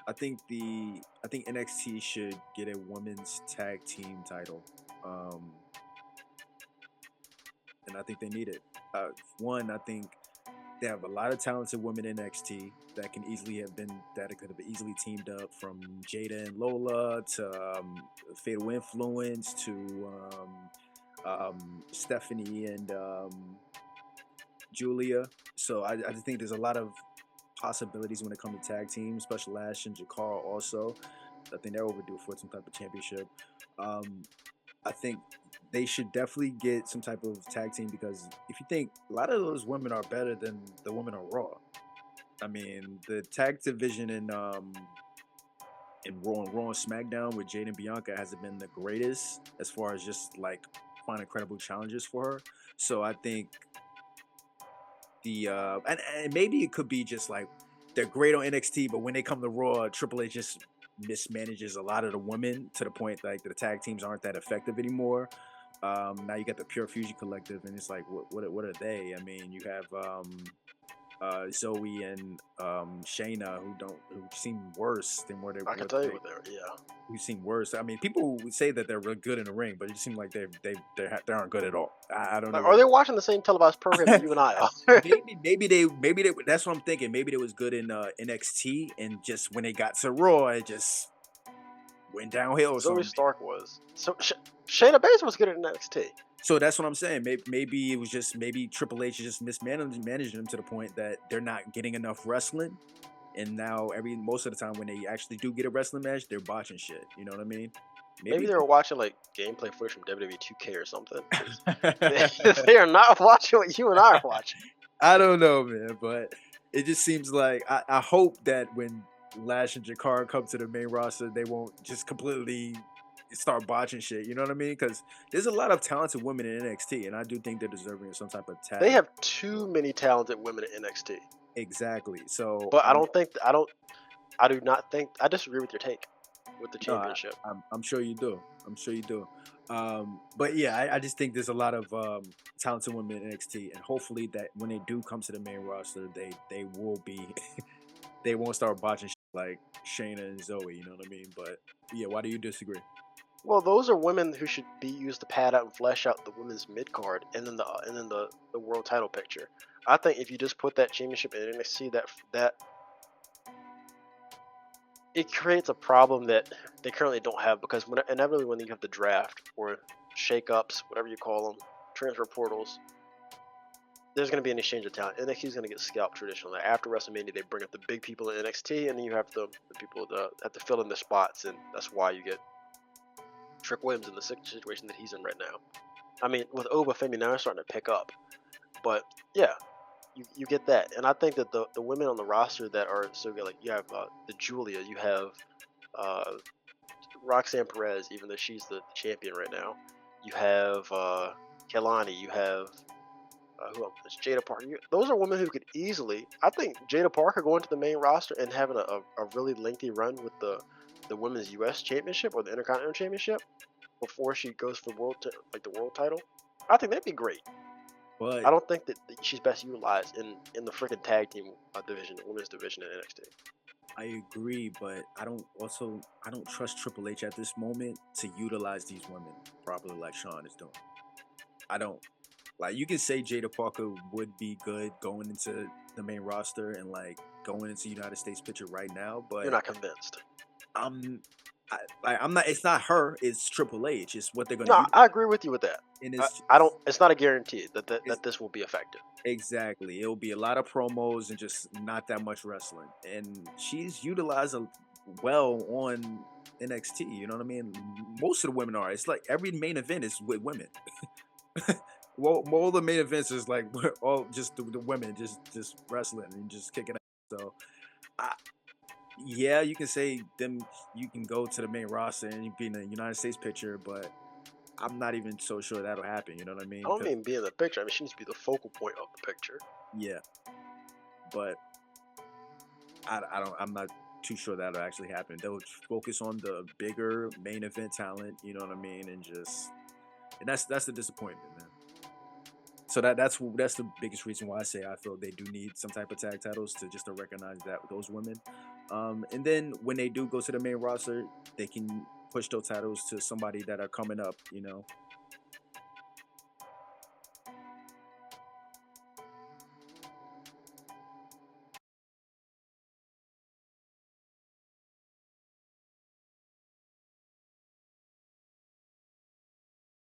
I think NXT should get a women's tag team title, um, and I think they need it. One, I think they have a lot of talented women in NXT that can easily have been that could have easily teamed up, from Jada and Lola to Fatal Influence to Stephanie and Julia. So I just think there's a lot of possibilities when it comes to tag teams. Special Ash and Jakara also. I think they're overdue for some type of championship. Um, I think they should definitely get some type of tag team, because if you think, a lot of those women are better than the women on Raw. I mean, the tag division in Raw and SmackDown with Jade and Bianca hasn't been the greatest as far as just like finding credible challenges for her. So I think and maybe it could be just like they're great on NXT, but when they come to Raw, Triple H just mismanages a lot of the women to the point like the tag teams aren't that effective anymore. Now you got the Pure Fusion Collective, and it's like, what are they? I mean, you have Zoe and Shayna, who seem worse than I can tell you what they're. Yeah. Who seem worse. I mean, people would say that they're real good in the ring, but it just seems like they aren't good at all. I don't know. Are they watching the same televised program that you and I are? maybe they. That's what I'm thinking. Maybe they was good in NXT, and just when they got to Raw, it just went downhill. Or Zoe something. Stark was. So Shayna Baszler was good at NXT. So that's what I'm saying. Maybe it was just Triple H is just mismanaging them to the point that they're not getting enough wrestling, and now most of the time when they actually do get a wrestling match, they're botching shit. You know what I mean? Maybe they were watching like gameplay footage from WWE 2K or something. They are not watching what you and I are watching. I don't know, man, but it just seems like I hope that when Lash and Jakar come to the main roster, they won't just completely start botching shit. You know what I mean? Because there's a lot of talented women in NXT, and I do think they're deserving of some type of tag. They have too many talented women in NXT. Exactly. So, but I do not think. I disagree with your take with the championship. I'm sure you do. But yeah, I just think there's a lot of talented women in NXT, and hopefully that when they do come to the main roster, they will be they won't start botching shit like Shayna and Zoe. You know what I mean? But yeah, why do you disagree? Well, those are women who should be used to pad out and flesh out the women's mid card, and then the world title picture. I think if you just put that championship in NXT, that it creates a problem that they currently don't have, because inevitably when you have the draft or shake-ups, whatever you call them, transfer portals, there's going to be an exchange of talent. NXT is going to get scalped traditionally. After WrestleMania, they bring up the big people in NXT, and then you have the people that have to fill in the spots, and that's why you get Trick Williams in the situation that he's in right now. I mean, with Oba Femi now starting to pick up, but yeah, you get that. And I think that the women on the roster that are so good, like you have the Julia, you have Roxanne Perez, even though she's the champion right now. You have Kelani, you have who else? It's Jada Parker. Those are women who could easily, I think Jada Parker going to the main roster and having a really lengthy run with the women's U.S. championship or the Intercontinental championship before she goes for the world title. I think that'd be great. But I don't think that she's best utilized in the freaking tag team division, the women's division in NXT. I agree, but I don't trust Triple H at this moment to utilize these women properly like Sean is doing. I don't. Like, you can say Jada Parker would be good going into the main roster and like going into United States picture right now, but you're not convinced. I'm not. It's not her. It's Triple H. It's what they're going to. No, I agree with you with that. And I don't. It's not a guarantee that this will be effective. Exactly. It'll be a lot of promos and just not that much wrestling. And she's utilized well on NXT. You know what I mean? Most of the women are. It's like every main event is with women. Well, all the main events is like all just the women just wrestling and just kicking out. So, yeah, you can say them. You can go to the main roster and you be in the United States picture, but I'm not even so sure that'll happen. You know what I mean? I don't mean be in the picture. I mean she needs to be the focal point of the picture. Yeah, but I'm not too sure that'll actually happen. They'll focus on the bigger main event talent. You know what I mean? And that's the disappointment, man. So that's the biggest reason why I say I feel they do need some type of tag titles to recognize those women. And then when they do go to the main roster, they can push those titles to somebody that are coming up.